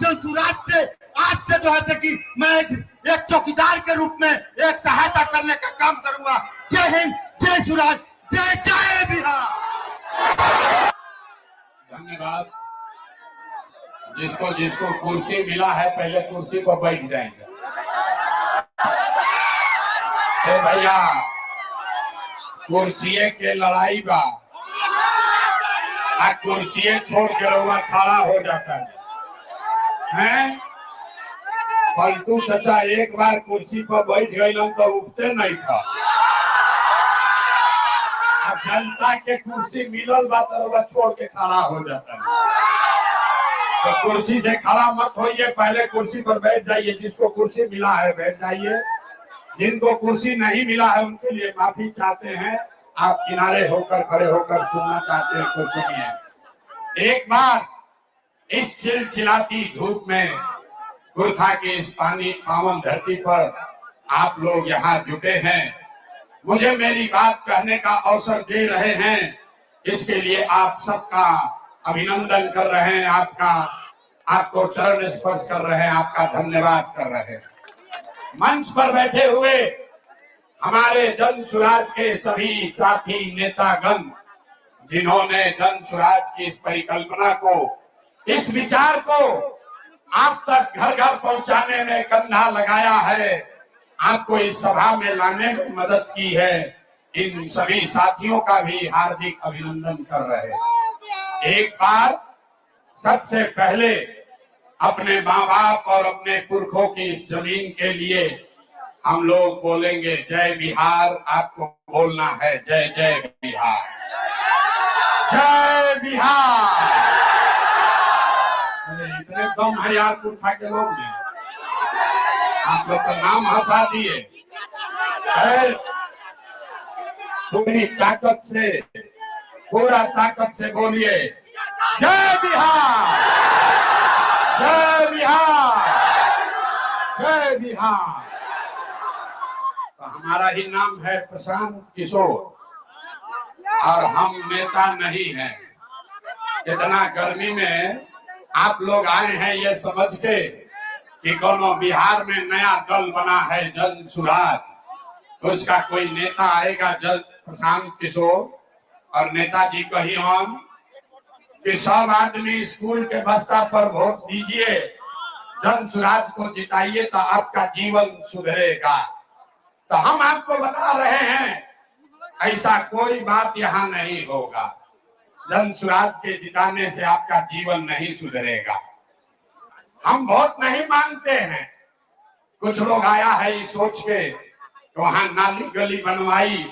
जंसुराज से आज से जो है कि मैं एक चौकीदार के रूप में एक सहायता करने का काम करूंगा। जय हिंद, जय सुराज, जय जय बिहार। धन्यवाद। जिसको जिसको कुर्सी मिला है पहले कुर्सी पर बैठ जाएंगे। भैया कुर्सी के लड़ाई बा, कुर्सी छोड़ के रहुआ खड़ा हो जाता है। पलटू चाचा एक बार कुर्सी पर बैठ गए तो उठते नहीं था। अब जनता के कुर्सी मिलल बा तो रहुआ छोड़ के खड़ा हो जाता है। तो कुर्सी से खड़ा मत होइए, पहले कुर्सी पर बैठ जाइए। जिसको कुर्सी मिला है बैठ जाइए, जिनको कुर्सी नहीं मिला है उनके लिए माफी चाहते हैं। आप किनारे होकर खड़े होकर सुनना चाहते हैं तो सुनिए। एक बार इस चिलचिलाती धूप में कुर्था की इस पावन धरती पर आप लोग यहाँ जुटे हैं, मुझे मेरी बात कहने का अवसर दे रहे हैं, इसके लिए आप सबका अभिनंदन कर रहे हैं, आपको चरण स्पर्श कर रहे हैं, आपका धन्यवाद कर रहे हैं। मंच पर बैठे हुए हमारे जन सुराज के सभी साथी नेतागण, जिन्होंने जन सुराज की इस परिकल्पना को, इस विचार को आप तक घर घर पहुंचाने में कंधा लगाया है, आपको इस सभा में लाने में मदद की है, इन सभी साथियों का भी हार्दिक अभिनंदन कर रहे हैं। एक बार सबसे पहले अपने माँ बाप और अपने पुरखों की इस जमीन के लिए हम लोग बोलेंगे जय बिहार। आपको बोलना है जय जय बिहार, जय बिहार। इतने कम है यार पुरखा के लोग ने, आप लोग का नाम हंसा दिए। पूरी ताकत से, पूरा ताकत से बोलिए जय बिहार, जय बिहार, जय बिहार। तो हमारा ही नाम है प्रशांत किशोर और हम नेता नहीं हैं। इतना गर्मी में आप लोग आए हैं ये समझ के कि कोनो बिहार में नया दल बना है जन सुराज, उसका कोई नेता आएगा जन प्रशांत किशोर, और नेताजी कही हम कि सब आदमी स्कूल के बस्ता पर वोट दीजिए, जन सुराज को जिताइए तो आपका जीवन सुधरेगा। तो हम आपको बता रहे हैं ऐसा कोई बात यहाँ नहीं होगा। जन सुराज के जिताने से आपका जीवन नहीं सुधरेगा। हम वोट नहीं मांगते हैं। कुछ लोग आया है ये सोच के वहां नाली गली बनवाई,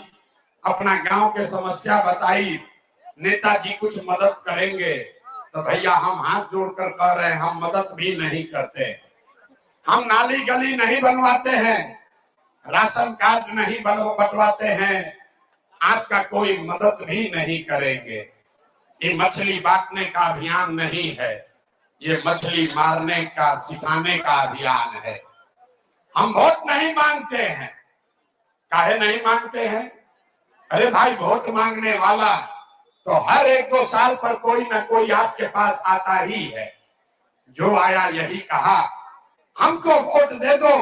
अपना गांव के समस्या बताई, नेताजी कुछ मदद करेंगे। तो भैया हम हाथ जोड़कर कह रहे हैं हम मदद भी नहीं करते। हम नाली गली नहीं बनवाते हैं, राशन कार्ड नहीं बंटवाते हैं, आपका कोई मदद भी नहीं करेंगे। ये मछली बांटने का अभियान नहीं है, ये मछली मारने का, सिखाने का अभियान है। हम वोट नहीं मांगते हैं। काहे नहीं मांगते हैं? अरे भाई वोट मांगने वाला तो हर 1-2 साल पर कोई ना कोई आपके पास आता ही है। जो आया यही कहा हमको वोट दे दो,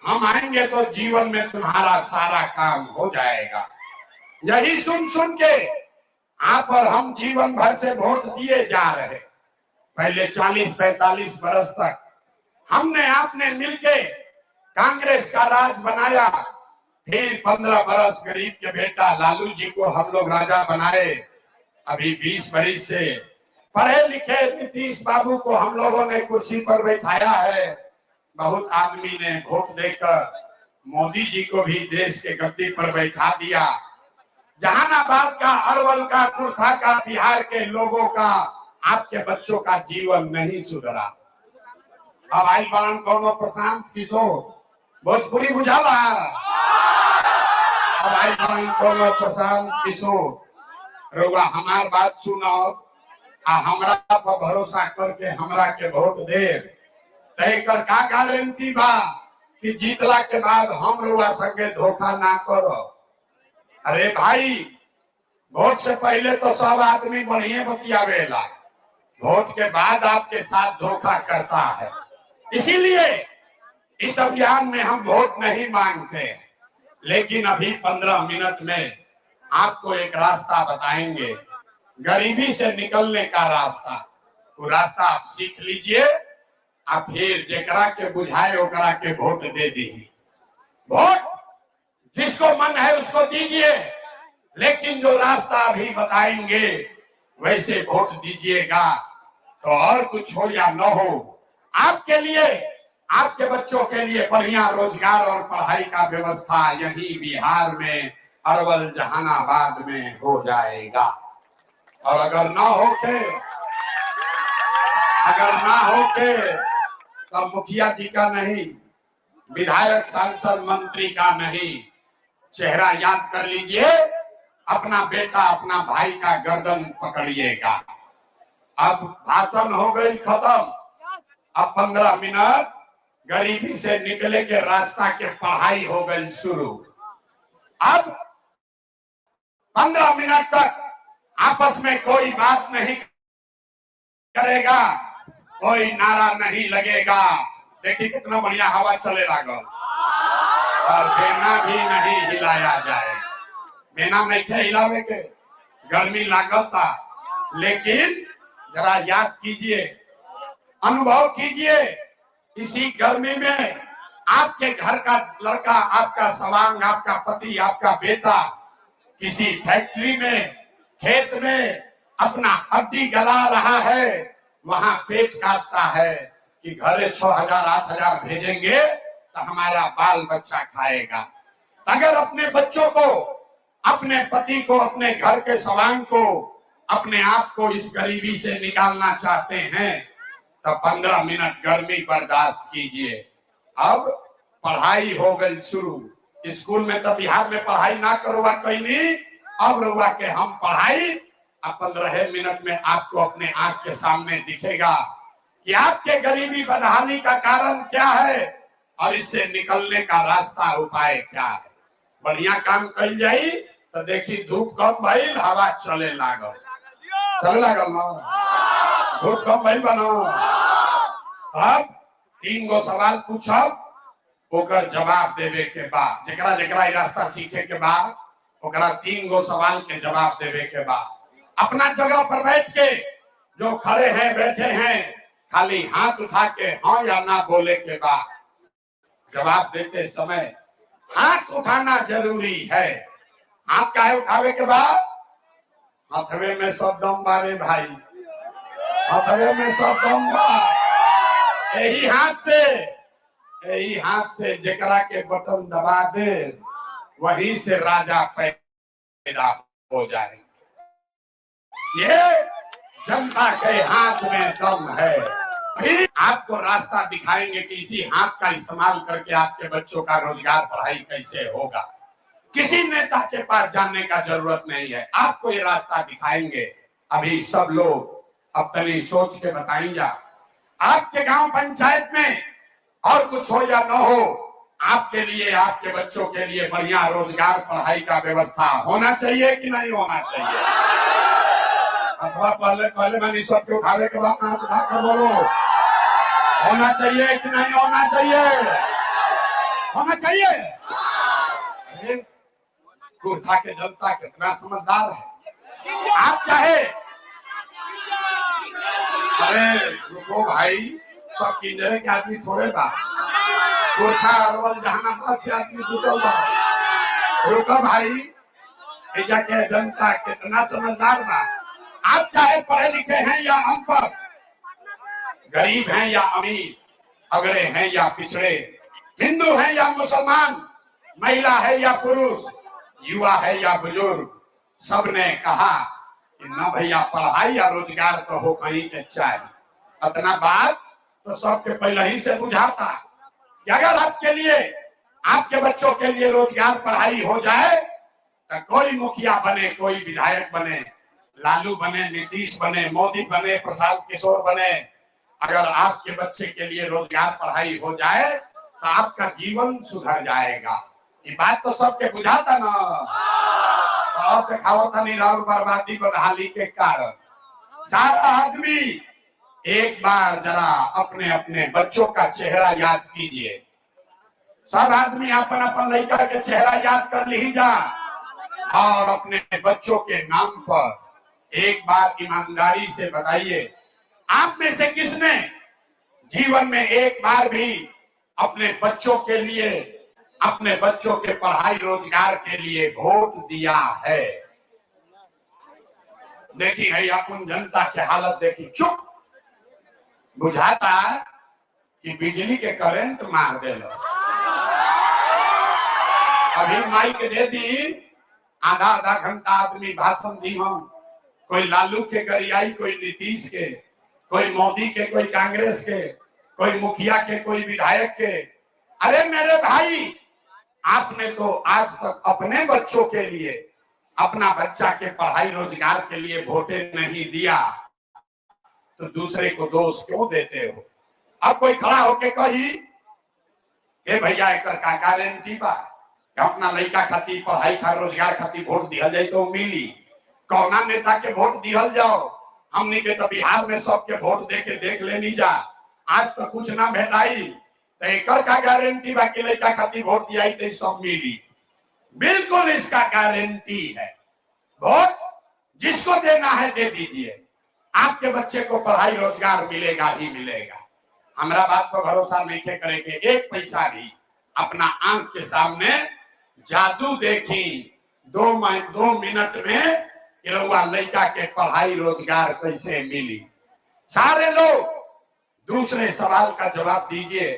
हम आएंगे तो जीवन में तुम्हारा सारा काम हो जाएगा। यही सुन सुन के आप और हम जीवन भर से वोट दिए जा रहे। पहले 40-45 बरस तक हमने आपने मिलके कांग्रेस का राज बनाया, फिर 15 बरस गरीब के बेटा लालू जी को हम लोग राजा बनाए। अभी 20 बरस से पढ़े लिखे नीतीश बाबू को हम लोगों ने कुर्सी पर बैठाया है। बहुत आदमी ने वोट देकर मोदी जी को भी देश के गद्दी पर बैठा दिया। जहानाबाद का, अरवल का, कुर्था का, बिहार के लोगों का, आपके बच्चों का जीवन नहीं सुधरा। अब आई बालन कोनो प्रशांत किशोर, भोजपुरी बुझाला। अब आई बालन कोनो प्रशांत किशोर, रउआ हमार बात सुनो आ हमरा पर भरोसा करके हमरा के वोट दे। तय कर का गारंटी बा कि जीतला के बाद हम रउआ संगे धोखा ना करो। अरे भाई वोट से पहले तो सब आदमी बढ़िया बतियावेला, वोट के बाद आपके साथ धोखा करता है। इसीलिए इस अभियान में हम वोट नहीं मांगते, लेकिन अभी 15 मिनट में आपको एक रास्ता बताएंगे, गरीबी से निकलने का रास्ता। वो रास्ता आप सीख लीजिए, आप फिर जेकरा के बुझाए ओकरा के वोट दे दी। वोट जिसको मन है उसको दीजिए, लेकिन जो रास्ता अभी बताएंगे वैसे वोट दीजिएगा। तो और कुछ हो या न हो, आपके लिए, आपके बच्चों के लिए बढ़िया रोजगार और पढ़ाई का व्यवस्था यही बिहार में, अरवल जहानाबाद में हो जाएगा। और अगर ना होके तब मुखिया जी का नहीं, विधायक सांसद मंत्री का नहीं, चेहरा याद कर लीजिए, अपना बेटा अपना भाई का गर्दन पकड़िएगा। अब भाषण हो गई खत्म, अब 15 मिनट गरीबी से निकले के रास्ता के पढ़ाई हो गई शुरू। अब 15 मिनट तक आपस में कोई बात नहीं करेगा, कोई नारा नहीं लगेगा। देखिए कितना बढ़िया हवा चले लागल, और बेना भी नहीं हिलाया जाए। बेना नहीं थे हिलावे के, गर्मी लागता, लेकिन जरा याद कीजिए, अनुभव कीजिए, इसी गर्मी में आपके घर का लड़का, आपका सवांग, आपका पति, आपका बेटा किसी फैक्ट्री में, खेत में अपना हड्डी गला रहा है, वहां पेट काटता है कि घरे 6,000 8,000 भेजेंगे तो हमारा बाल बच्चा खाएगा। अगर अपने बच्चों को, अपने पति को, अपने घर के सवांग को, अपने आप को इस गरीबी से निकालना चाहते हैं तो 15 मिनट गर्मी बर्दाश्त कीजिए। अब पढ़ाई हो गई शुरू। स्कूल में तो बिहार में पढ़ाई ना करोगा कहीं नहीं, अब रुआ के हम पढ़ाई। अब 15 मिनट में आपको अपने आंख के सामने दिखेगा कि आपके गरीबी बदहाली का कारण क्या है और इससे निकलने का रास्ता, उपाय क्या है। बढ़िया काम कल जाई तो देखी धूप कम भइल, हवा चले लागल ना, धूप कम भइल बनो। अब 3 गो सवाल पूछब, ओकर जवाब देवे के बाद, जेकरा जेकरा रास्ता सीखे के बाद ओकरा 3 गो सवाल के जवाब देवे के बाद अपना जगह पर बैठ के, जो खड़े हैं बैठे हैं, खाली हाथ उठा के हाँ या ना बोले के बाद जवाब देते समय हाथ उठाना जरूरी है। हाथ काहे उठावे के बाद? हथवे में सब दम बारे भाई, हथवे में सब दम बा। यही हाथ से जेकरा के बटन दबा दे, वहीं से राजा पैदा हो जाए। ये जनता के हाथ में दम है। फिर आपको रास्ता दिखाएंगे कि इसी हाथ का इस्तेमाल करके आपके बच्चों का रोजगार, पढ़ाई कैसे होगा। किसी नेता के पास जाने का जरूरत नहीं है, आपको ये रास्ता दिखाएंगे। अभी सब लोग अब तनी सोच के बताएंगे, आपके गांव पंचायत में और कुछ हो या न हो, आपके लिए, आपके बच्चों के लिए बढ़िया रोजगार, पढ़ाई का व्यवस्था होना चाहिए कि नहीं होना चाहिए? अथवा पहले मैंने सबके उठावे के बाद हाथ उठाकर बोलो, होना चाहिए कि नहीं होना चाहिए? होना चाहिए। उठा के जनता कितना समझदार है। आप चाहे, अरे रुको भाई, सब किन्नरे के आदमी थोड़े बा, गोरखा अरवल जहानाबाद से आदमी जुटल बा। रुको भाई, एजा के जनता कितना समझदार बा। आप चाहे पढ़े लिखे हैं या अनपढ़, गरीब हैं या अमीर, अगड़े हैं या पिछड़े, हिंदू हैं या मुसलमान, महिला है या पुरुष, युवा है या बुजुर्ग, सबने कहा कि ना भैया पढ़ाई या रोजगार तो हो कहीं के चाहिए। इतना बात तो सबके पहले ही से बुझाता कि अगर आपके लिए, आपके बच्चों के लिए रोजगार, पढ़ाई हो जाए तो कोई मुखिया बने, कोई विधायक बने, लालू बने, नीतीश बने, मोदी बने, प्रशांत किशोर बने, अगर आपके बच्चे के लिए रोजगार, पढ़ाई हो जाए तो आपका जीवन सुधर जाएगा। ये बात तो सबके बुझाता ना, सब दिखावा था नहीं, राहुल बर्बादी बदहाली के कारण सारा आदमी एक बार जरा अपने अपने बच्चों का चेहरा याद कीजिए। सब आदमी अपन अपन लड़का के चेहरा याद कर लीजा और अपने बच्चों के नाम पर एक बार ईमानदारी से बताइए, आप में से किसने जीवन में एक बार भी अपने बच्चों के लिए, अपने बच्चों के पढ़ाई रोजगार के लिए वोट दिया है? देखी है अपन जनता की हालत देखी, चुप बुझाता कि बिजली के करंट मार दे। अभी माइक दे दी, आधा आधा घंटा आदमी भाषण दी हम, कोई लालू के गरियाई, कोई नीतीश के, कोई मोदी के, कोई कांग्रेस के, कोई मुखिया के, कोई विधायक के। अरे मेरे भाई, आपने तो आज तक अपने बच्चों के लिए, अपना बच्चा के पढ़ाई रोजगार के लिए वोटे नहीं दिया, तो दूसरे को दोष क्यों देते हो? अब कोई खड़ा होके कही, ए भैया एक का गारंटी बा अपना लड़का खातिर पढ़ाई खा रोजगार खातिर वोट दिया जाए तो मिली। कौना नेता के वोट दिहल जाओ, हमने के तो बिहार में सबके वोट दे के देख लेनी जा, आज तो कुछ ना भेटाई, तो एक का गारंटी बा कि लड़का खातिर वोट दिया तो सब मिली? बिल्कुल इसका गारंटी है। वोट जिसको देना है दे दीजिए, आपके बच्चे को पढ़ाई रोजगार मिलेगा ही मिलेगा। हमारा बात पर भरोसा नहीं करेंगे, एक पैसा भी अपना आंख के सामने जादू देखी 2 मिनट में लड़का के पढ़ाई रोजगार कैसे मिली। सारे लोग दूसरे सवाल का जवाब दीजिए,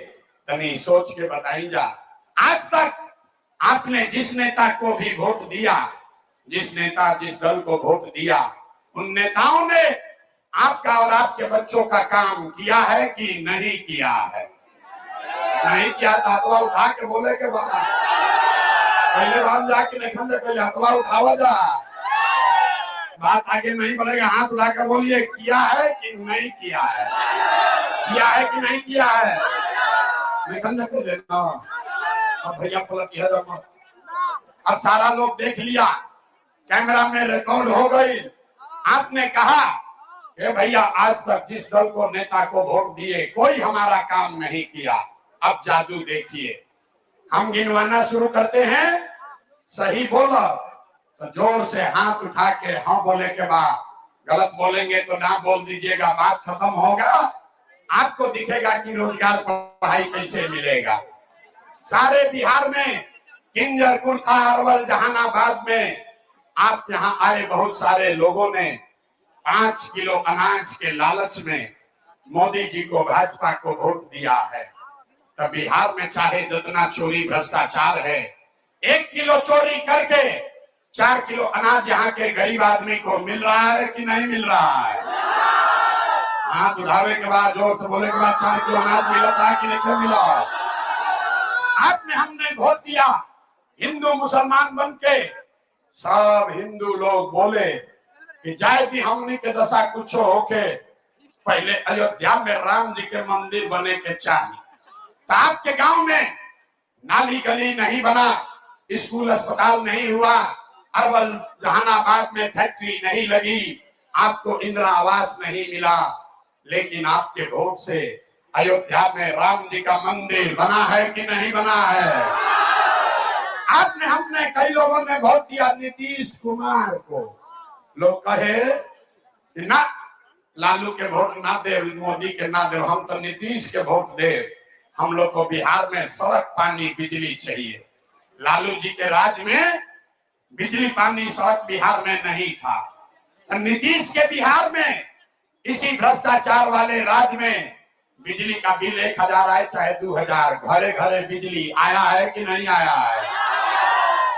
तनी सोच के बताइए। आज तक आपने जिस नेता को भी वोट दिया, जिस नेता जिस दल को वोट दिया, उन नेताओं ने आपका और आपके बच्चों का काम किया है कि नहीं किया है? नहीं किया तो हथवा उठा के बोले के बाद पहले राम जाके नहीं पहले हथवा उठावा जा, बात आगे नहीं बढ़ेगा। हाथ उठाकर बोलिए, किया है कि नहीं किया है? किया है कि नहीं किया है? नहीं लेना। अब भैया पलट है, अब सारा लोग देख लिया, कैमरा में रिकॉर्ड हो गई। आपने कहा कि भैया आज तक जिस दल को नेता को वोट दिए कोई हमारा काम नहीं किया। अब जादू देखिए, हम गिनवाना शुरू करते हैं, सही बोला तो जोर से हाथ उठा के हाँ बोले के बाद, गलत बोलेंगे तो ना बोल दीजिएगा, बात खत्म होगा। आपको दिखेगा कि रोजगार पढ़ाई कैसे मिलेगा। सारे बिहार में किंजर कुर्था अरवल जहानाबाद में आप यहाँ आए, बहुत सारे लोगों ने 5 किलो अनाज के लालच में मोदी जी को, भाजपा को वोट दिया है। तो बिहार में चाहे जितना चोरी भ्रष्टाचार है, 1 किलो चोरी करके 4 किलो अनाज यहाँ के गरीब आदमी को मिल रहा है कि नहीं मिल रहा है? हाथ उठावे के बाद, जोर से बोले के बाद 4 किलो अनाज मिला था कि नहीं मिला? आपने हमने वोट दिया, हिंदू मुसलमान बन के सब हिंदू लोग बोले कि जाए भी हमने के दशा कुछ होके पहले अयोध्या में राम जी के मंदिर बने के चाहिए। तो आपके गांव में नाली गली नहीं बना, स्कूल अस्पताल नहीं हुआ, अरवल जहानाबाद में फैक्ट्री नहीं लगी, आपको इंदिरा आवास नहीं मिला, लेकिन आपके वोट से अयोध्या में राम जी का मंदिर बना है कि नहीं बना है? आपने हमने कई लोगों ने वोट दिया नीतीश कुमार को। लोग कहे कि ना लालू के वोट ना दे, मोदी के ना दे, हम तो नीतीश के वोट दे। हम लोग को बिहार में सड़क पानी बिजली चाहिए। लालू जी के राज में बिजली पानी सड़क बिहार में नहीं था, तो नीतीश के बिहार में इसी भ्रष्टाचार वाले राज में बिजली का बिल 1000 आए चाहे 2000, घरे घरे बिजली आया है कि नहीं आया है?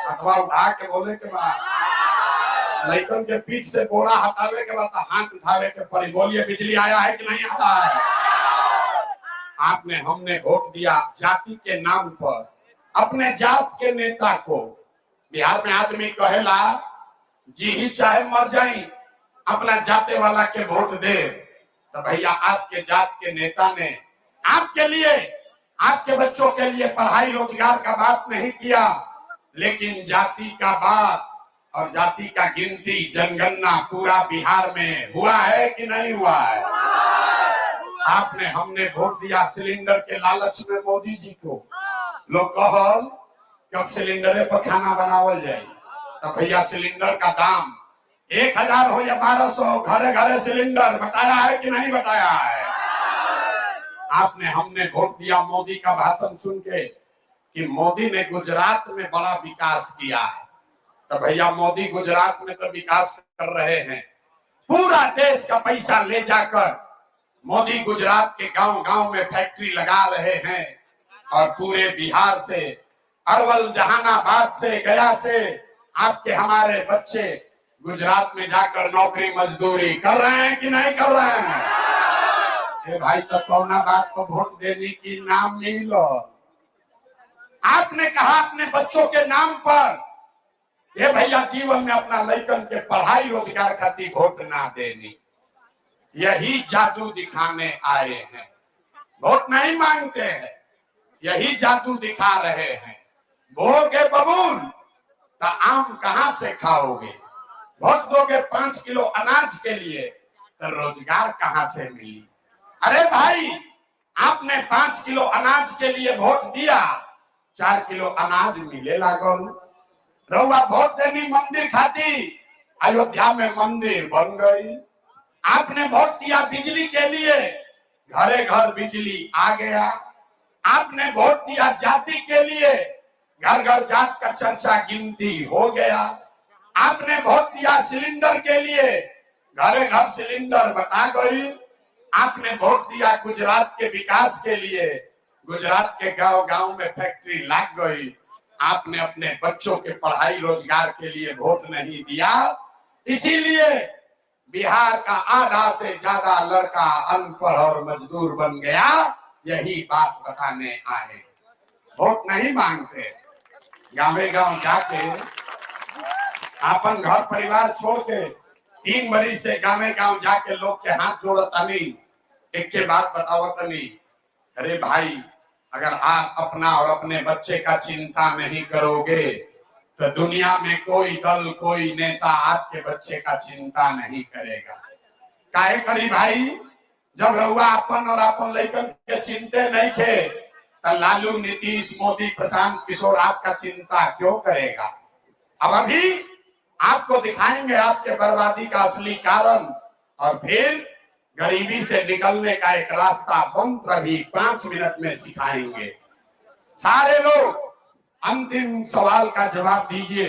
अथवा उठा के बोले के बाद, लड़कन के पीठ से बोरा हटावे के बाद हाथ उठावे के पड़ी, बोलिए बिजली आया है कि नहीं आया है? आपने हमने वोट दिया जाति के नाम पर, अपने जात के नेता को। बिहार में आदमी कहेला जी ही चाहे मर जाई, अपना जाते वाला के वोट दे। तो भैया आपके जात के नेता ने आपके लिए, आपके बच्चों के लिए पढ़ाई रोजगार का बात नहीं किया, लेकिन जाति का बात, और जाति का गिनती जनगणना पूरा बिहार में हुआ है कि नहीं हुआ है? आपने हमने वोट दिया सिलेंडर के लालच में मोदी जी को। लोग कहल कब सिलेंडर पर खाना बनावल जाए, तब भैया सिलेंडर का दाम 1000 हो या 1200, घरे घरे सिलेंडर बताया है कि नहीं बताया है? आपने हमने वोट दिया मोदी का भाषण सुन के कि मोदी ने गुजरात में बड़ा विकास किया है। तो भैया मोदी गुजरात में तो विकास कर रहे हैं, पूरा देश का पैसा ले जाकर मोदी गुजरात के गांव गांव में फैक्ट्री लगा रहे हैं और पूरे बिहार से, अरवल, जहानाबाद से, गया से आपके हमारे बच्चे गुजरात में जाकर नौकरी मजदूरी कर रहे हैं कि नहीं कर रहे हैं? ये भाई तो कौना बात को वोट देने की नाम नहीं लो। आपने कहा अपने बच्चों के नाम पर ये भैया जीवन में अपना लड़कन के पढ़ाई रोजगार खातिर वोट ना देनी, यही जादू दिखाने आए हैं। वोट नहीं मांगते हैं, यही जादू दिखा रहे हैं। बोगे बबूल तो आम कहां से खाओगे, वोट दोगे 5 किलो अनाज के लिए तो रोजगार कहां से मिली? अरे भाई आपने 5 किलो अनाज के लिए वोट दिया, 4 किलो अनाज मिले लागल। रउआ वोट देनी मंदिर खाती, अयोध्या में मंदिर बन गई। आपने वोट दिया बिजली के लिए, घरे घर बिजली आ गया। आपने वोट दिया जाति के लिए, घर घर जात का चर्चा गिनती हो गया। आपने वोट दिया सिलेंडर के लिए, घरे घर सिलेंडर बता गई। आपने वोट दिया गुजरात के विकास के लिए, गुजरात के गांव गांव में फैक्ट्री लग गई। आपने अपने बच्चों के पढ़ाई रोजगार के लिए वोट नहीं दिया, इसीलिए बिहार का आधा से ज्यादा लड़का अनपढ़ और मजदूर बन गया। यही बात बताने आए। वोट नहीं मांगते, गाँवे गांव जाके अपन घर परिवार छोड़ के 3 बरी से गाँवे गांव जाके लोग के हाथ जोड़तानी, एक के बात बतावतनी। अरे भाई अगर आप अपना और अपने बच्चे का चिंता नहीं करोगे तो दुनिया में कोई दल, कोई नेता आपके बच्चे का चिंता नहीं करेगा। काहे करी भाई? जब रउआ अपन और अपन लड़कन के चिंते नहीं थे तो लालू, नीतीश, मोदी, प्रशांत किशोर आपका चिंता क्यों करेगा? अब अभी आपको दिखाएंगे आपके बर्बादी का असली कारण और फिर गरीबी से निकलने का एक रास्ता मंत्र भी 5 मिनट में सिखाएंगे। सारे लोग अंतिम सवाल का जवाब दीजिए,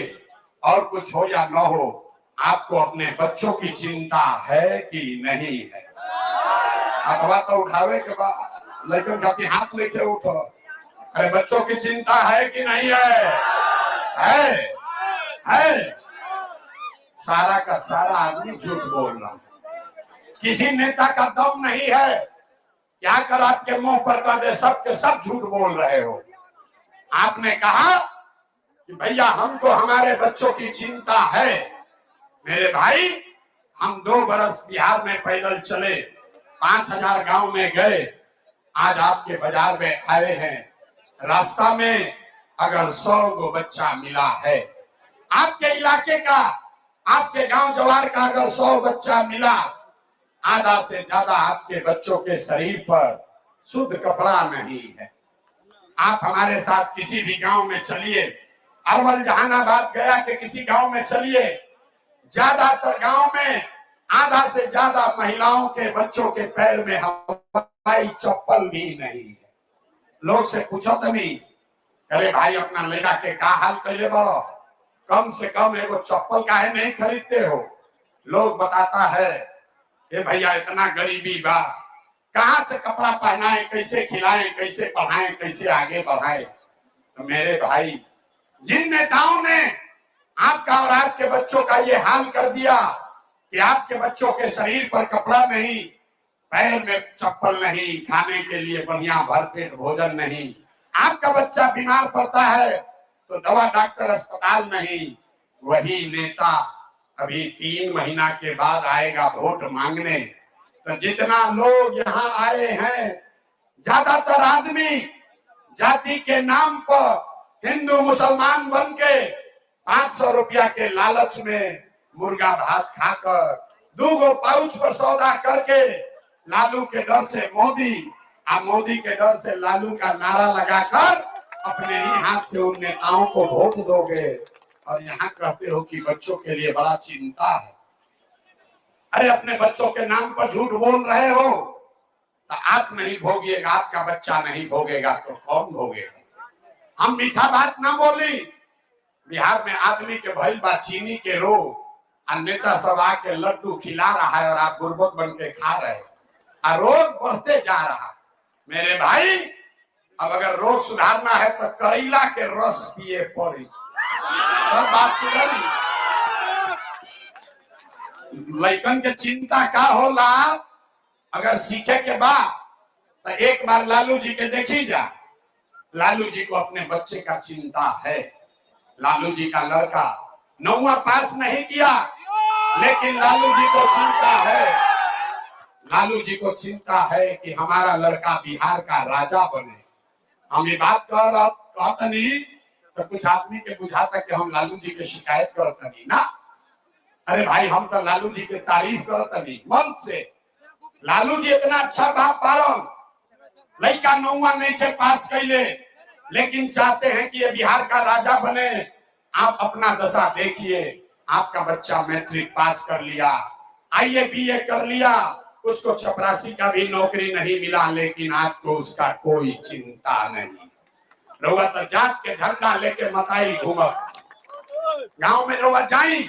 और कुछ हो या न हो, आपको अपने बच्चों की चिंता है कि नहीं है? अथवा तो उठावे के बाद लेकिन कभी हाथ लेके उठो। अरे बच्चों की चिंता है कि नहीं है? है। सारा का सारा आदमी झूठ बोल रहा है। किसी नेता का दम नहीं है, क्या कर आपके मुंह पर कह दे सब के सब झूठ बोल रहे हो। आपने कहा कि भैया हमको हमारे बच्चों की चिंता है। मेरे भाई हम 2 बरस बिहार में पैदल चले, 5000 गांव में गए, आज आपके बाजार में आए हैं। रास्ता में अगर 100 गो बच्चा मिला है, आपके इलाके का, आपके गांव जवार का अगर 100 बच्चा मिला, आधा से ज्यादा आपके बच्चों के शरीर पर शुद्ध कपड़ा नहीं है। आप हमारे साथ किसी भी गांव में चलिए, अरवल, जहानाबाद, गया के किसी गांव में चलिए, ज्यादातर गांव में आधा से ज्यादा महिलाओं के बच्चों के पैर में हवाई चप्पल भी नहीं है। लोग से पूछो तो नहीं, अरे भाई अपना लड़का के का हाल कैले बड़ो, कम से कम एगो चप्पल काहे नहीं खरीदते हो? लोग बताता है ये भैया इतना गरीबी बा, कहां से कपड़ा पहनाएं, कैसे खिलाएं, कैसे पढ़ाएं, कैसे आगे बढ़ाएं। तो मेरे भाई, जिन नेताओं ने आपका और आपके बच्चों का ये हाल कर दिया कि आपके बच्चों के शरीर पर कपड़ा नहीं, पैर में चप्पल नहीं, खाने के लिए बढ़िया भरपेट भोजन नहीं, आपका बच्चा बीमार पड़ता है तो दवा डॉक्टर अस्पताल नहीं, वही नेता अभी 3 महीना के बाद आएगा वोट मांगने। तो जितना लोग यहाँ आए हैं, ज्यादातर आदमी जाति के नाम पर हिंदू मुसलमान बन के 500 रुपया के लालच में मुर्गा भात खाकर 2 पाउच पर सौदा करके लालू के डर से मोदी के डर से लालू का नारा लगाकर अपने ही हाथ से उन नेताओं को वोट दोगे और यहाँ कहते हो कि बच्चों के लिए बड़ा चिंता है। अरे अपने बच्चों के नाम पर झूठ बोल रहे हो तो आप नहीं भोगिएगा, आपका बच्चा नहीं भोगेगा तो कौन भोगेगा। हम मीठा बात ना बोली। बिहार में आदमी के भइल बा चीनी के रोग, नेता सब आके लड्डू खिला रहा है और आप गुर्बत बन के खा रहे हैं, रोग बढ़ते जा रहा। मेरे भाई अब अगर रोग सुधारना है तो करेला के रस पिए पड़ी, सब बात सुधरी। लइकन के चिंता का होला, अगर सीखे के बाद तो एक बार लालू जी के देखी जा। लालू जी को अपने बच्चे का चिंता है। लालू जी का लड़का 9वां पास नहीं किया, लेकिन लालू जी को चिंता है। लालू जी को चिंता है कि हमारा लड़का बिहार का राजा बने। हम ये बात कहता नहीं तो कुछ आदमी के बुझाता कि हम लालू जी की शिकायत करता नहीं ना। अरे भाई हम तो लालू जी की तारीफ करता नहीं मन से। लालू जी इतना अच्छा बाप पालन, लड़का 9वां नहीं थे पास कैले, लेकिन चाहते हैं कि ये बिहार का राजा बने। आप अपना दशा देखिए, आपका बच्चा मैट्रिक पास कर लिया, आईए बीए कर लिया, उसको चपरासी का भी नौकरी नहीं मिला, लेकिन आपको उसका कोई चिंता नहीं। रउआ तो जात के झंडा लेके मताई घूमत। गांव में रउआ जाई,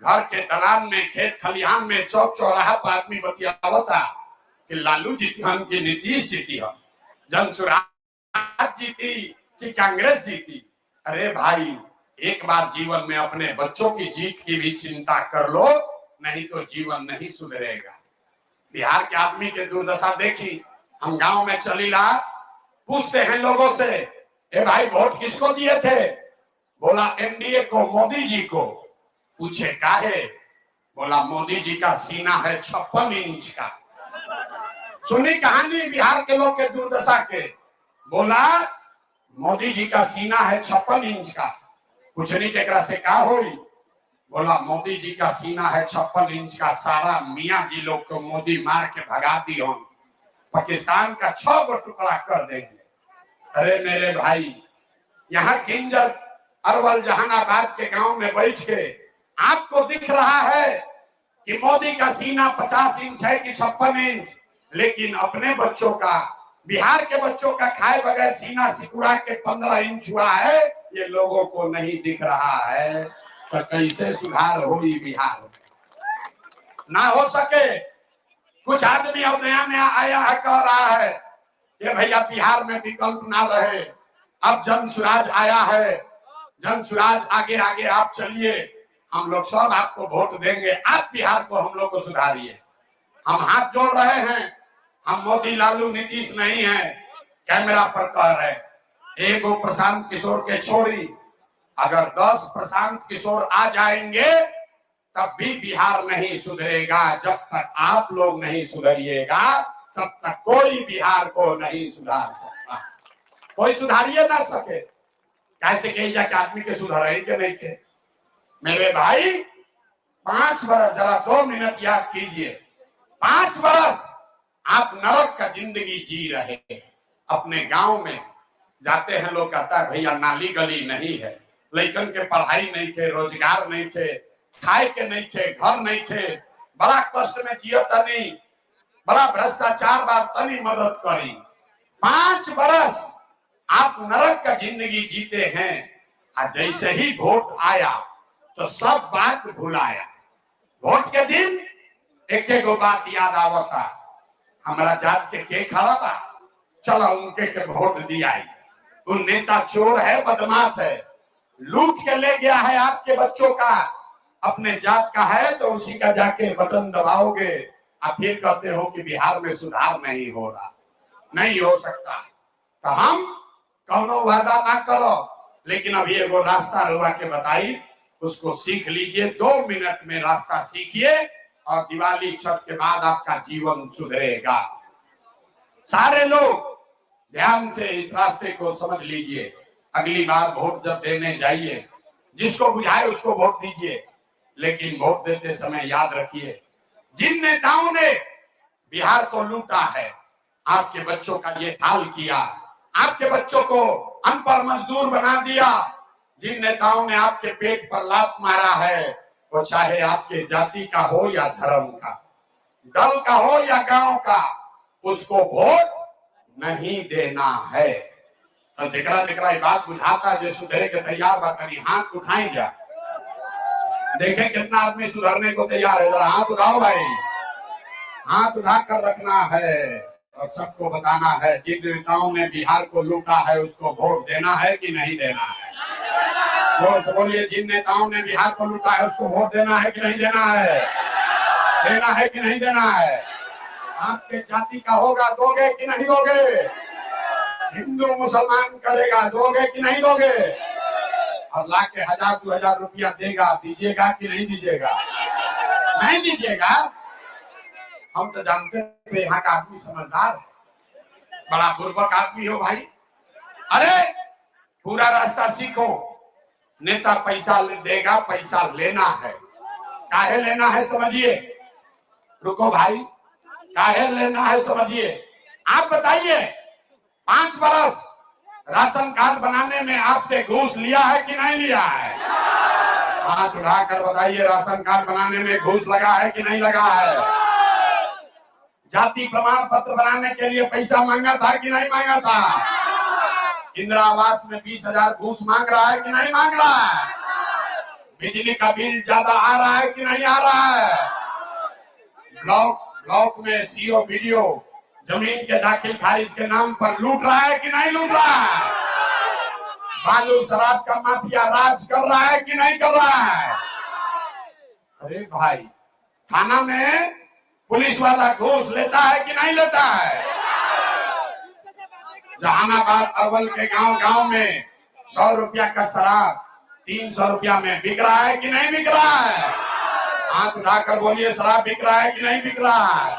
घर के दलान में, खेत खलिहान में, चौक चौराहा पर आदमी बतियावता कि लालू जीती हम कि नीतीश जीती हम, जनसुराज जीती कि कांग्रेस जीती। अरे भाई एक बार जीवन में अपने बच्चों की जीत की भी चिंता कर लो, नहीं तो जीवन नहीं सुधरेगा। बिहार के आदमी के दुर्दशा देखी। हम गांव में चली रहा, पूछते हैं लोगों से, ए भाई वोट किसको दिए थे? बोला एनडीए को, मोदी जी को। पूछे काहे? बोला मोदी जी का सीना है 56 इंच का। सुनी कहानी बिहार के लोग के दुर्दशा के। बोला मोदी जी का सीना है 56 इंच का। पूछनी केकरा से का होई? बोला मोदी जी का सीना है 56 इंच का, सारा मियाँ जी लोग को मोदी मार के भगा दी हम, पाकिस्तान का 6 गो टुकड़ा कर देंगे। अरे मेरे भाई, यहाँ किंजर अरवल जहानाबाद के गांव में बैठ के आपको दिख रहा है कि मोदी का सीना 50 इंच है कि 56 इंच, लेकिन अपने बच्चों का, बिहार के बच्चों का खाए बगैर सीना सिकुड़ा के 15 इंच हुआ है, ये लोगों को नहीं दिख रहा है। तो कैसे सुधार होगी बिहार में? ना हो सके। कुछ आदमी अब नया नया आया है, कह रहा है कि भैया बिहार में विकल्प ना रहे, अब जनसुराज आया है, जनसुराज आगे आगे आप चलिए, हम लोग सब आपको वोट देंगे, आप बिहार को हम लोग को सुधारिए। हम हाथ जोड़ रहे हैं, हम मोदी लालू नीतीश नहीं है, कैमरा पर कह रहे। एगो प्रशांत किशोर के छोड़ी, अगर 10 प्रशांत किशोर आ जाएंगे तब भी बिहार नहीं सुधरेगा। जब तक आप लोग नहीं सुधरिएगा तब तक कोई बिहार को नहीं सुधार सकता। कोई सुधारिए ना सके। कैसे कही जाके आदमी के सुधारे के नहीं के? मेरे भाई 5 बरस, जरा 2 मिनट याद कीजिए, 5 बरस आप नरक का जिंदगी जी रहे। अपने गांव में जाते हैं, लोग कहता है भैया नाली गली नहीं है, लड़कन के पढ़ाई नहीं थे, रोजगार नहीं थे, खाए के नहीं थे, घर नहीं थे, बड़ा कष्ट में जियो तनी, बड़ा भ्रष्टाचार बार तनी मदद करी। 5 बरस आप नरक का जिंदगी जीते हैं, और जैसे ही वोट आया तो सब बात भुलाया। वोट के दिन एक एक बात याद आवता, हमारा जात के खड़ा बा, चलो उनके के वोट दिया। उन नेता चोर है, बदमाश है, लूट के ले गया है आपके बच्चों का, अपने जात का है तो उसी का जाके बटन दबाओगे, और फिर कहते हो कि बिहार में सुधार नहीं हो रहा। नहीं हो सकता। तो हम कौनो वादा ना करो, लेकिन अभी एगो रास्ता रुआ के बताई, उसको सीख लीजिए। 2 मिनट में रास्ता सीखिए और दिवाली छठ के बाद आपका जीवन सुधरेगा। सारे लोग ध्यान से इस रास्ते को समझ लीजिए। अगली बार वोट जब देने जाइए जिसको बुझाए उसको वोट दीजिए, लेकिन वोट देते समय याद रखिए, जिन नेताओं ने बिहार को लूटा है, आपके बच्चों का ये हाल किया, आपके बच्चों को अनपढ़ मजदूर बना दिया, जिन नेताओं ने आपके पेट पर लात मारा है, वो चाहे आपके जाति का हो या धर्म का, दल का हो या गांव का, उसको वोट नहीं देना है। तो दिकरा बात बुझाता जो सुधरे के तैयार बात करी, हाथ उठाएं जा, देखें कितना आदमी सुधरने को तैयार है। जरा हाथ उठाओ भाई, हाथ उठा कर रखना है और सबको बताना है, जिन नेताओं ने बिहार को लूटा है उसको वोट देना है कि नहीं देना है। जोर से बोलिए, जिन नेताओं ने बिहार को लूटा है उसको वोट देना है कि नहीं देना है, देना है कि नहीं देना है। आपके जाति का होगा, दोगे कि नहीं दोगे, हिंदू मुसलमान करेगा, दोगे कि नहीं दोगे, और ला के 1000-2000 रुपया देगा, दीजिएगा कि नहीं दीजिएगा, नहीं दीजिएगा। हम तो जानते थे यहाँ का आदमी समझदार है, बड़ा बुर्बक आदमी हो भाई। अरे पूरा रास्ता सीखो, नेता पैसा देगा, पैसा लेना है, काहे लेना है समझिए, रुको भाई, काहे लेना है समझिए। आप बताइए, 5 बरस राशन कार्ड बनाने में आपसे घूस लिया है कि नहीं लिया है, हाथ उठाकर बताइए, राशन कार्ड बनाने में घूस लगा है कि नहीं लगा है। जाति प्रमाण पत्र बनाने के लिए पैसा मांगा था कि नहीं मांगा था। इंदिरा आवास में 20,000 घूस मांग रहा है कि नहीं मांग रहा है। बिजली का बिल ज्यादा आ रहा है कि नहीं आ रहा है। ब्लॉक में सीओ वीडियो जमीन के दाखिल खारिज के नाम पर लूट रहा है कि नहीं लूट रहा है। बालू शराब का माफिया राज कर रहा है कि नहीं कर रहा है। अरे भाई, थाना में पुलिस वाला घूस लेता है कि नहीं लेता है। जहानाबाद अरवल के गांव में 100 रुपया का शराब 300 रुपया में बिक रहा है कि नहीं बिक रहा है। हाथ उठाकर बोलिए, शराब बिक रहा है कि नहीं बिक रहा है।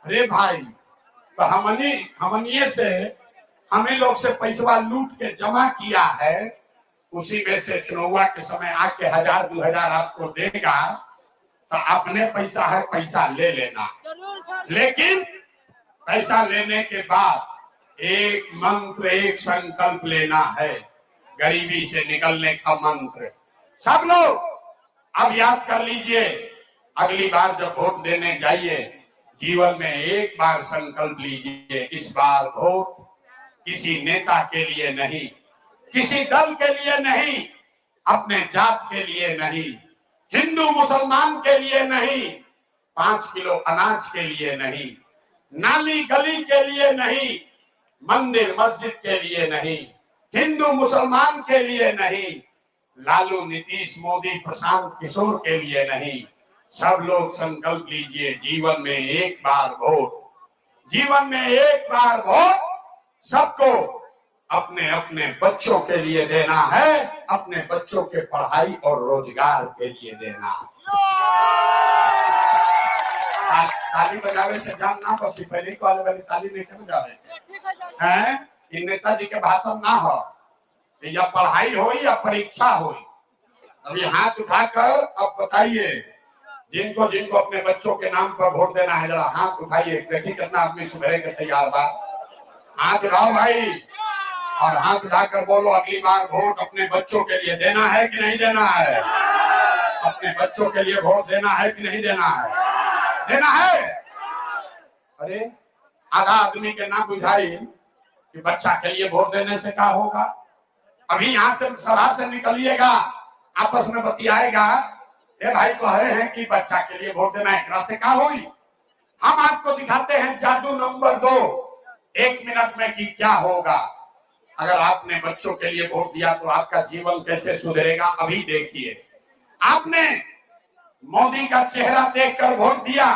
अरे भाई, तो हमनिए से हमें लोग से पैसा लूट के जमा किया है, उसी में से चुनाव के समय आके 1000-2000 आपको देगा, तो अपने पैसा है, पैसा ले लेना, लेकिन पैसा लेने के बाद एक मंत्र, एक संकल्प लेना है, गरीबी से निकलने का मंत्र। सब लोग अब याद कर लीजिए, अगली बार जब वोट देने जाइए, जीवन में एक बार संकल्प लीजिए, इस बार वोट किसी नेता के लिए नहीं, किसी दल के लिए नहीं, अपने जात के लिए नहीं, हिंदू मुसलमान के लिए नहीं, 5 किलो अनाज के लिए नहीं, नाली गली के लिए नहीं, मंदिर मस्जिद के लिए नहीं, हिंदू मुसलमान के लिए नहीं, लालू नीतीश मोदी प्रशांत किशोर के लिए नहीं। सब लोग संकल्प लीजिए, जीवन में एक बार वोट, जीवन में एक बार वोट सबको अपने अपने बच्चों के लिए देना है, अपने बच्चों के पढ़ाई और रोजगार के लिए देना है। ताली बजावे से जान ना बची, पहले वाली ताली नहीं के बजावे हैं। इन नेताजी के भाषण ना हो, या पढ़ाई हो या परीक्षा हो। अभी हाथ उठाकर अब बताइए, जिनको जिनको अपने बच्चों के नाम पर वोट देना है, जरा हाथ उठाइए, देखिए कितना आदमी सुधरे के तैयार बा। हाथ उठाओ भाई, और हाथ उठाकर बोलो, अगली बार वोट अपने बच्चों के लिए देना है कि नहीं देना है। अपने बच्चों के लिए वोट देना है कि नहीं देना है, देना है। अरे आधा आदमी के ना बुझाई कि बच्चा के लिए वोट देने से क्या होगा। अभी यहाँ से सभा से निकलिएगा, आपस में बतियाएगा, ये भाई कहे हैं कि बच्चा के लिए वोट देना है, से क्या होगी। हम आपको दिखाते हैं जादू नंबर 2 1 मिनट में कि क्या होगा। अगर आपने बच्चों के लिए वोट दिया तो आपका जीवन कैसे सुधरेगा, अभी देखिए। आपने मोदी का चेहरा देखकर वोट दिया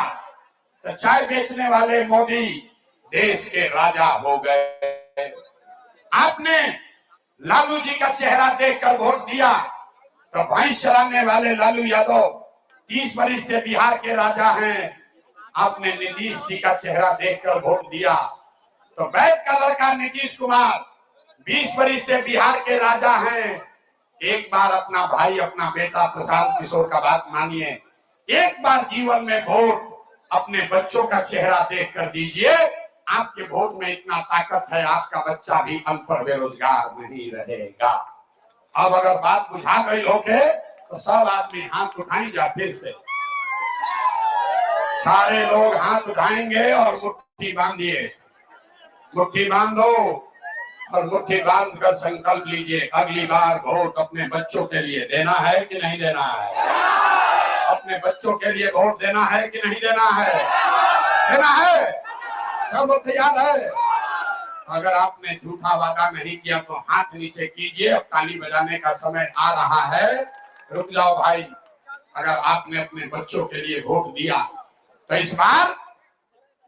तो चाय बेचने वाले मोदी देश के राजा हो गए। आपने लालू जी का चेहरा देखकर वोट दिया तो भैंस चराने वाले लालू यादव 30 वर्ष से बिहार के राजा हैं। आपने नीतीश जी का चेहरा देखकर वोट दिया तो वैद का लड़का नीतीश कुमार 20 वर्ष से बिहार के राजा हैं। एक बार अपना भाई, अपना बेटा प्रशांत किशोर का बात मानिए। एक बार जीवन में वोट अपने बच्चों का चेहरा देख कर दीजिए। आपके वोट में इतना ताकत है, आपका बच्चा भी अनपढ़ बेरोजगार नहीं रहेगा। अब अगर बात बुझा गई होके तो सब आदमी हाथ उठाएंगे। फिर से सारे लोग हाथ उठाएंगे और मुट्ठी बांधिए, मुट्ठी बांधो और मुट्ठी बांध कर संकल्प लीजिए, अगली बार वोट अपने बच्चों के लिए देना है कि नहीं देना है? अपने बच्चों के लिए वोट देना है कि नहीं देना है? देना है। सब लोग तैयार है? अगर आपने झूठा वादा नहीं किया तो हाथ नीचे कीजिए। अब ताली बजाने का समय आ रहा है। रुक जाओ भाई। अगर आपने अपने बच्चों के लिए वोट दिया तो इस बार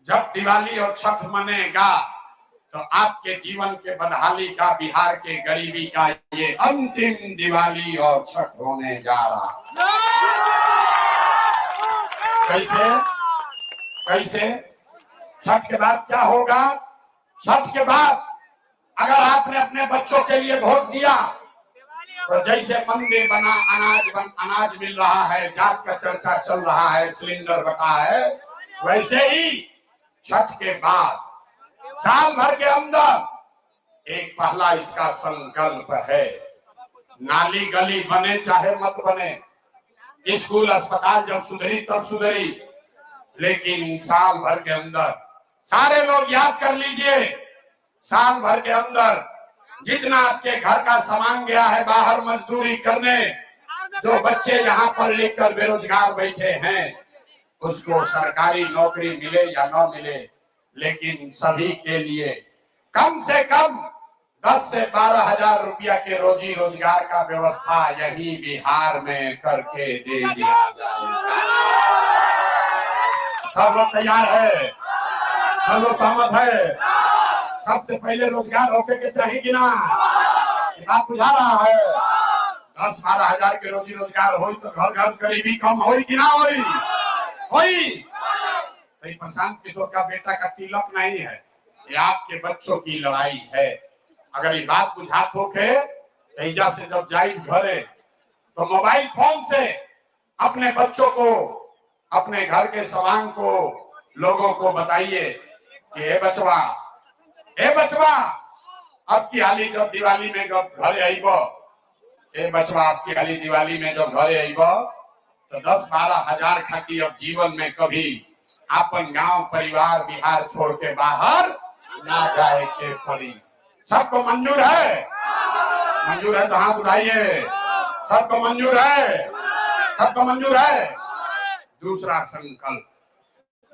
जब दिवाली और छठ मनेगा तो आपके जीवन के बदहाली का, बिहार के गरीबी का ये अंतिम दिवाली और छठ होने जा रहा। कैसे कैसे? छठ के बाद क्या होगा? छठ के बाद अगर आपने अपने बच्चों के लिए वोट दिया तो जैसे मंदिर बना, अनाज मिल रहा है, जात का चर्चा चल रहा है, सिलेंडर बटा है, वैसे ही छठ के बाद साल भर के अंदर एक पहला इसका संकल्प है। नाली गली बने चाहे मत बने, स्कूल अस्पताल जब सुधरी तब सुधरी, लेकिन साल भर के अंदर सारे लोग याद कर लीजिए, साल भर के अंदर जितना आपके घर का सामान गया है बाहर मजदूरी करने, जो बच्चे यहाँ पढ़ लिख कर बेरोजगार बैठे हैं, उसको सरकारी नौकरी मिले या न मिले, लेकिन सभी के लिए कम से कम 10 से 12 हजार रुपया के रोजी रोजगार का व्यवस्था यही बिहार में करके दे दिया जाए। सब लोग तैयार है? सब लोग सहमत है? सबसे पहले रोजगार होके के चाहिए कि ना? बात बुझा रहा है? 10-12 हजार के रोजी रोजगार हो तो घर घर गरीबी कम हो कि ना होई? तो प्रशांत किशोर का बेटा का तिलक नहीं है, ये आपके बच्चों की लड़ाई है। अगर ये बात बुझात होके तेजा से जब जाई घरे तो मोबाइल फोन से अपने बच्चों को, अपने घर के सवांग को, लोगों को बताइए कि ए बचवा अब की हाली जब दिवाली में जब घरे आईब, ए बचवा अब की हाली दिवाली में जब घरे आईब तो 10-12 हजार खाती अब जीवन में कभी अपन गांव परिवार बिहार छोड़ के बाहर ना जाए के पड़ी। सबको मंजूर है? मंजूर है तो हाथ उठाइए। सबको मंजूर है? सबको मंजूर है? दूसरा संकल्प,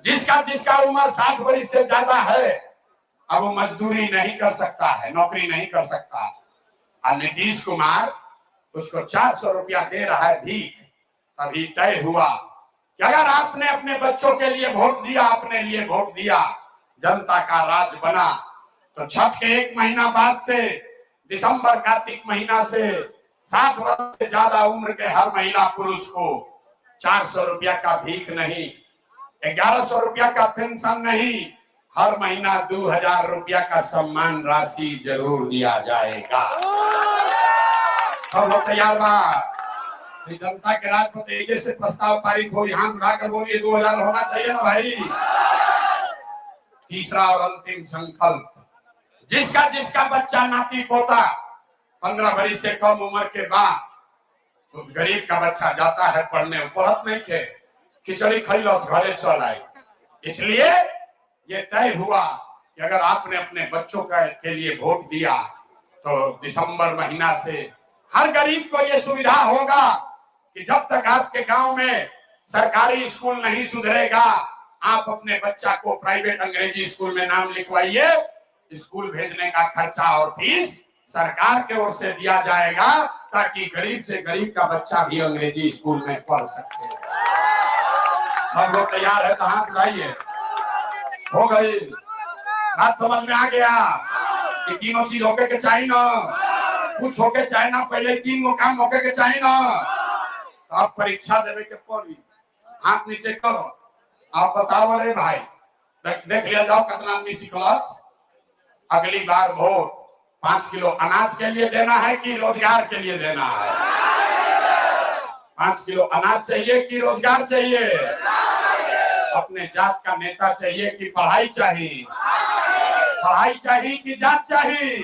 जिसका जिसका उम्र 60 वर्ष से ज्यादा है अब वो मजदूरी नहीं कर सकता है, नौकरी नहीं कर सकता। और नीतीश कुमार उसको 400 रुपया दे रहा है भीख। अभी तय हुआ कि अगर आपने अपने बच्चों के लिए वोट दिया, अपने लिए वोट दिया, जनता का राज बना, तो छठ के 1 महीना बाद से दिसंबर कार्तिक महीना से 60 वर्ष से ज्यादा उम्र के हर महिला पुरुष को 400 रुपया का भीख नहीं, 1100 रुपया का पेंशन नहीं, हर महीना 2000 रुपया का सम्मान राशि जरूर दिया जाएगा। सब लोग तैयार बा? जनता के राज पर तेजी से प्रस्ताव पारित हो, यहाँ उठाकर बोलिए 2000 होना चाहिए ना भाई। तीसरा और अंतिम संकल्प, जिसका जिसका बच्चा नाती पोता 15 वर्ष से कम उम्र के बाद, तो गरीब का बच्चा जाता है पढ़ने, पढ़त नहीं थे, खिचड़ी खैलस घरे चल आए। इसलिए ये तय हुआ कि अगर आपने अपने बच्चों के लिए वोट दिया तो दिसंबर महीना से हर गरीब को ये सुविधा होगा कि जब तक आपके गांव में सरकारी स्कूल नहीं सुधरेगा, आप अपने बच्चा को प्राइवेट अंग्रेजी स्कूल में नाम लिखवाइए। स्कूल भेजने का खर्चा और फीस सरकार के ओर से दिया जाएगा, ताकि गरीब से गरीब का बच्चा भी अंग्रेजी स्कूल में पढ़ सके। सब लोग तैयार है तो हाथ उठाइए। हो गई बात? समझ में आ गया कि तीनों चीज होके के चाहिए ना? कुछ होके चाहे ना, पहले 3 गो काम होके के चाहिए ना? तो आप परीक्षा देवे के पड़ी, हाथ नीचे करो, आप बताओ रे भाई, देख लिया जाओ कितना आदमी सीखलस। अगली बार वोट 5 किलो अनाज के लिए देना है कि रोजगार के लिए देना है? 5 किलो अनाज चाहिए कि रोजगार चाहिए? अपने जात का नेता चाहिए कि पढ़ाई चाहिए? पढ़ाई चाहिए कि जात चाहिए?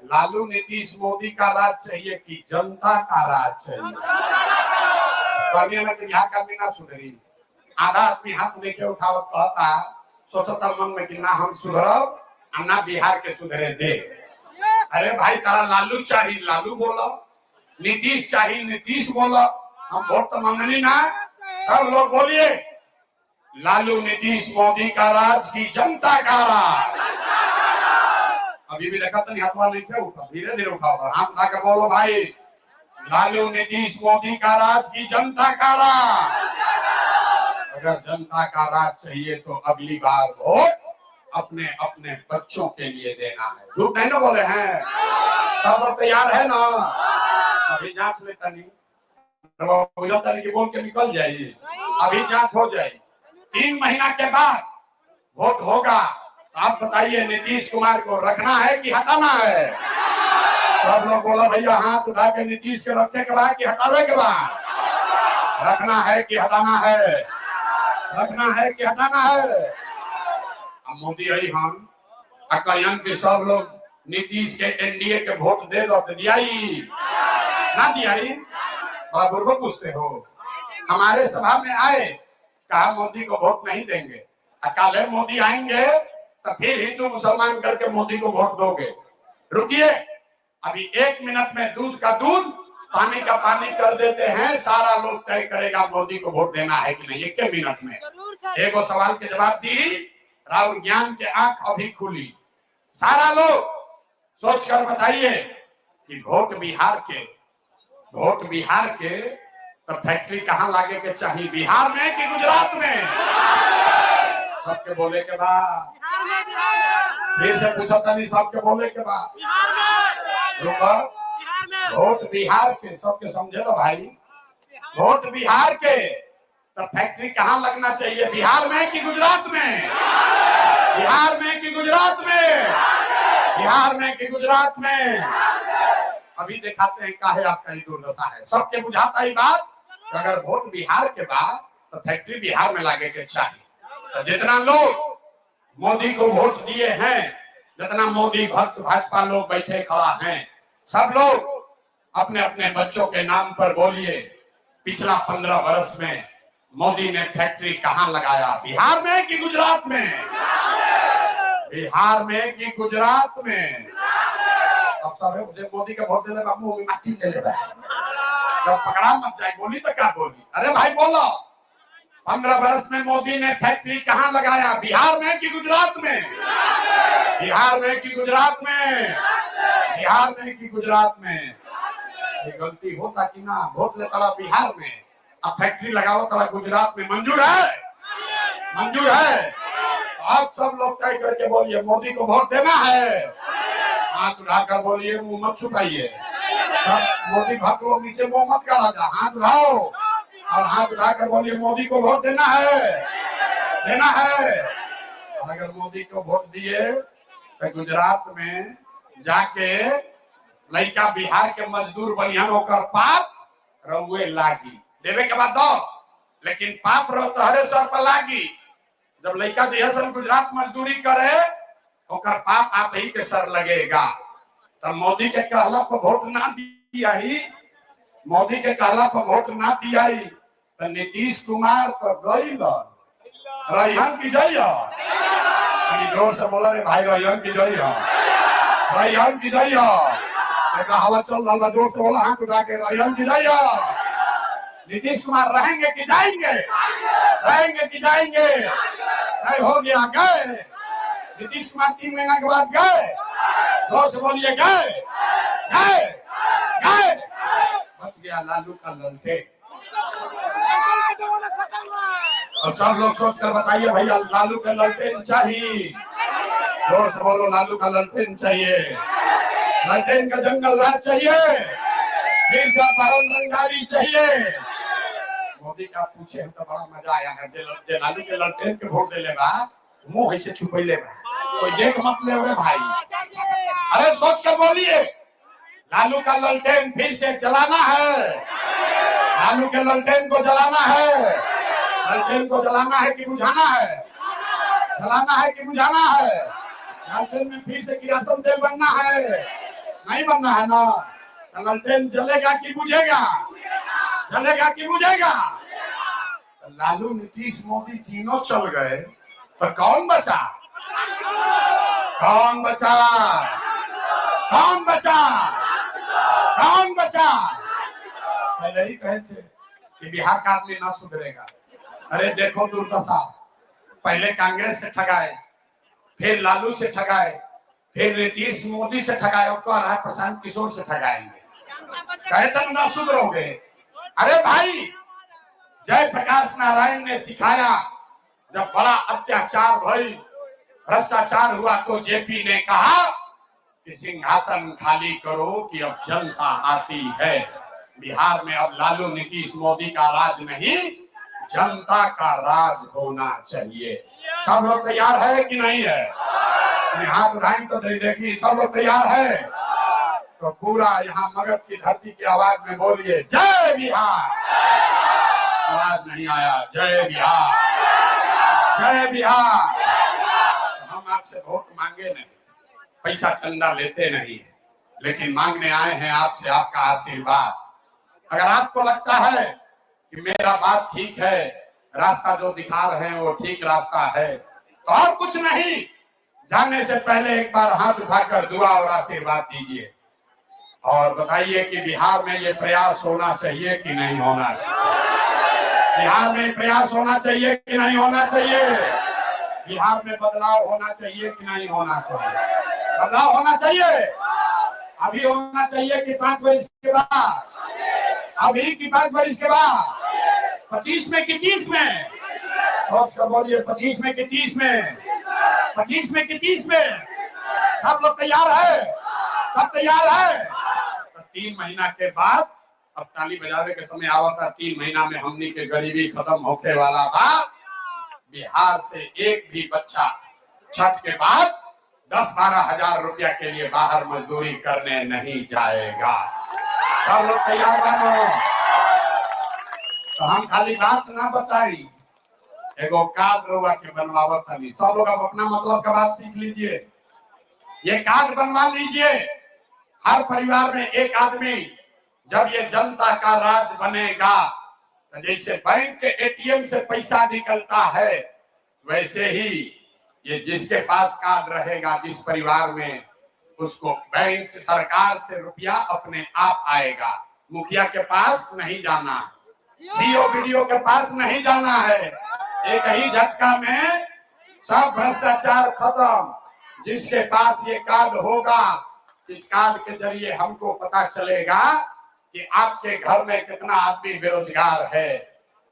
लालू नीतीश मोदी का राज चाहिए कि जनता का राज चाहिए? बिहार का बिना सुधरी आधा आदमी हाथ लेके उठावत कहता सोचता मन में कि ना हम सुधरब और ना बिहार के सुधरे दे। अरे भाई तारा लालू चाहिए लालू बोलो, नीतीश चाहिए नीतीश बोलो। हम वोट तो मांगनी ना, सब लोग बोलिए लालू नीतीश मोदी का राज की जनता का राज। अभी भी देखा तो नहीं हाथ नहीं थे उठा, धीरे धीरे उठाओ, हाथ उठाकर बोलो भाई लालू नीतीश मोदी का राज की जनता का राज। अगर जनता का राज चाहिए तो अगली बार वोट अपने अपने बच्चों के लिए देना है। झूठ नहीं ना बोले हैं? सब लोग तैयार है ना? अभी जांच लेता नहीं की बोल के निकल जाइए, अभी जांच हो जाए। 3 महीना के बाद वोट होगा। आप बताइए नीतीश कुमार को रखना है कि हटाना है? सब लोग बोला भैया हाथ उठा के नीतीश के रखे के बाद कि हटावे के बाद? रखना है कि हटाना है? रखना है कि हटाना है? अब मोदी आई हम अकयन के सब लोग नीतीश के एनडीए के वोट दे दो तो दियाई ना दियाई? बड़ा बुर्बक पूछते हो। हमारे सभा में आए कहा मोदी को वोट नहीं देंगे, अकाले मोदी आएंगे तो फिर हिंदू मुसलमान करके मोदी को वोट दोगे। रुकिए अभी 1 मिनट में दूध का दूध पानी का पानी कर देते हैं, सारा लोग तय करेगा मोदी को वोट देना है कि नहीं। 1 मिनट में एक सवाल के जवाब दी, राहुल ज्ञान के आंख अभी खुली। सारा लोग सोचकर बताइए कि वोट बिहार के तो फैक्ट्री कहाँ लागे के चाहिए, बिहार में कि गुजरात में? सबके बोले के बाद फिर से पूछा था नहीं, सबके बोले के बाद वोट बिहार के, सबके समझे तो भाई। वोट बिहार के तो फैक्ट्री कहाँ लगना चाहिए, बिहार में कि गुजरात में? बिहार में कि गुजरात में? बिहार में कि गुजरात में? अभी दिखाते हैं काहे आपका ये दुर्दशा है। सबके बुझाता ही बात, अगर वोट बिहार के बाद तो फैक्ट्री बिहार में लागे के चाहिए। तो जितना लोग मोदी को वोट दिए हैं, जितना मोदी भक्त भाजपा लोग बैठे खड़ा हैं, सब लोग अपने अपने बच्चों के नाम पर बोलिए पिछला 15 वर्ष में मोदी ने फैक्ट्री कहां लगाया, बिहार में कि गुजरात में? बिहार में कि गुजरात में? अब सब मुझे मोदी का वोट देने मुंह में माटी ले ले जब पकड़ा मत जाए, बोली तो क्या बोली? अरे भाई बोलो 15 वर्ष में मोदी ने फैक्ट्री कहां लगाया, बिहार में कि गुजरात में? बिहार में कि गुजरात में? बिहार में कि गुजरात में? ये गलती होता कि ना, वोट ले तला बिहार में, अब फैक्ट्री लगाओ तला गुजरात में, मंजूर है? मंजूर है? आप सब लोग तय करके बोलिए मोदी को वोट देना है। हाथ उठाकर बोलिए, मुंह मत छुपाइए। सब मोदी भक्त लोग नीचे मुंह मत करा जा, हाथ उठाओ और हाथ उठाकर बोलिए मोदी को वोट देना है, देना है। अगर मोदी को वोट दिए तो गुजरात में जाके लड़का बिहार के मजदूर बनियान होकर पाप रहुए लागी, देवे के बाद दो, लेकिन पाप रहो तो हरे सर पर लागी। जब लड़का जैसन गुजरात मजदूरी करे ओकर पाप आप ही के सर लगेगा। तब मोदी के कहला पर वोट ना दिया ही, मोदी के कहला पर वोट ना दिया ही तो नीतीश कुमार तो गई रैहन की जय। जोर से बोला रे भाई, रैहन की जय, रैहन की जय। हवा चल रहा, जोर से बोला, हाथ उठा के रैहन की जय। नीतीश कुमार रहेंगे कि जाएंगे? रहेंगे कि जाएंगे? तय हो गया, गए। नीतीश कुमार 3 महीना के बाद गए, जोर से बोलिए गए, गए, गए। बच गया लालू का ललटेन। और सब लोग सोचकर बताइए भैया लालू का ललटेन चाहिए? जोर से बोलो लालू का ललटेन चाहिए, ललटेन का जंगल राज चाहिए, फिर से बंगाली चाहिए। मोदी का पूछे तो बड़ा मजा आया है, लालू के ललटेन के वोट दे लेगा, मुंह ऐसे छुपैले बा, कोई देख मत ले रे भाई, अरे सोच कर बोलिए। लालू का ललटेन फिर से जलाना है, लालू के ललटेन को जलाना है, ललटेन को जलाना है कि बुझाना है, जलाना है कि बुझाना है। ललटेन में फिर से किरासन तेल बनना है, नहीं बनना है ना। तो ललटेन जलेगा कि बुझेगा, जलेगा कि बुझेगा। तो लालू नीतीश मोदी तीनों चल गए तो कौन बचा, कौन बचा, कौन बचा, कौन बचा। पहले ही कहे थे कि बिहार का आदमी ना सुधरेगा। अरे देखो दुर्दशा, पहले कांग्रेस से ठगाए, फिर लालू से ठगाए, फिर नीतीश मोदी से ठगाए, और कह रहा है प्रशांत किशोर से ठगाएंगे। कहे तुम ना सुधरोगे। अरे भाई, जयप्रकाश नारायण ने सिखाया, जब बड़ा अत्याचार भई, भ्रष्टाचार हुआ, तो जेपी ने कहा कि सिंहासन खाली करो कि अब जनता आती है। बिहार में अब लालू नीतीश मोदी का राज नहीं, जनता का राज होना चाहिए। सब लोग तैयार है कि नहीं है? हाथ उठाएं तो देखिए, सब लोग तैयार है तो पूरा यहाँ मगध की धरती की आवाज में बोलिए जय बिहार। आवाज नहीं आया, जय बिहार, जय बिहार। हम आपसे वोट मांगे नहीं, पैसा चंदा लेते नहीं है, लेकिन मांगने आए हैं आपसे आपका आशीर्वाद। अगर आपको लगता है कि मेरा बात ठीक है, रास्ता जो दिखा रहे हैं वो ठीक रास्ता है, तो और कुछ नहीं, जाने से पहले एक बार हाथ उठाकर दुआ और आशीर्वाद दीजिए और बताइए कि बिहार में ये प्रयास होना चाहिए कि नहीं होना चाहिए। बिहार में प्रयास होना चाहिए कि नहीं होना चाहिए। बिहार में बदलाव होना चाहिए कि नहीं होना चाहिए। बदलाव होना चाहिए, अभी होना चाहिए कि 5 वर्ष के बाद, अभी की 5 वर्ष के बाद, 25 में कि 30 में। सोच कर बोलिए, 25 में कि 30 में, 25 में कि 30 में। सब लोग तैयार है, सब तैयार है। तो 3 महीना के बाद, अब ताली बजावे के समय आवा था, 3 महीना में हमनी के गरीबी खत्म होने वाला था। बिहार से एक भी बच्चा छठ के बाद 10-12 हजार रुपया के लिए बाहर मजदूरी करने नहीं जाएगा। सब लोग तैयार बनो। तो हम खाली बात ना बताई, एगो कार्ड रुआ के बनवावत हनी। सब लोग अब अपना मतलब का बात सीख लीजिए, ये कार्ड बनवा लीजिए। हर परिवार में एक आदमी, जब ये जनता का राज बनेगा, तो जैसे बैंक के एटीएम से पैसा निकलता है, वैसे ही ये जिसके पास कार्ड रहेगा, जिस परिवार में, उसको बैंक से, सरकार से रुपया अपने आप आएगा। मुखिया के पास नहीं जाना, सीओ वीडियो के पास नहीं जाना है। एक ही झटका में सब भ्रष्टाचार खत्म। जिसके पास ये कार्ड होगा, इस कार्ड के जरिए हमको पता चलेगा कि आपके घर में कितना आदमी बेरोजगार है।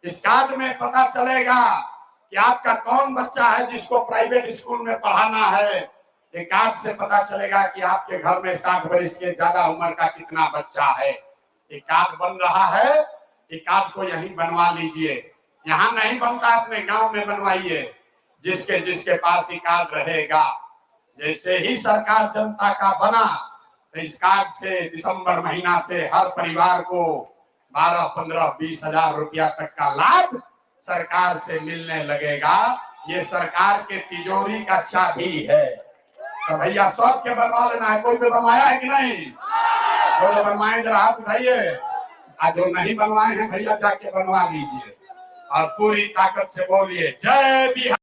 इस कार्ड में पता चलेगा कि आपका कौन बच्चा है जिसको प्राइवेट स्कूल में पढ़ाना है। एक कार्ड से पता चलेगा कि आपके घर में 60 वर्ष के ज्यादा उम्र का कितना बच्चा है। एक कार्ड बन रहा है, एक कार्ड को यहीं बनवा लीजिए। यहाँ नहीं बनता, अपने गांव में बनवाइए। जिसके जिसके पास ये कार्ड रहेगा, जैसे ही सरकार जनता का बना, तो इस कार्ड से दिसंबर महीना से हर परिवार को 12, 15, 20 हजार रुपया तक का लाभ सरकार से मिलने लगेगा। ये सरकार के तिजोरी का चाबी है। तो भैया सब के बनवा लेना है। कोई तो बनवाया है कि नहीं? जो बनवाए जरा हाथ उठाइए, और जो नहीं बनवाए हैं भैया जाके बनवा लीजिए और पूरी ताकत से बोलिए जय बिहार।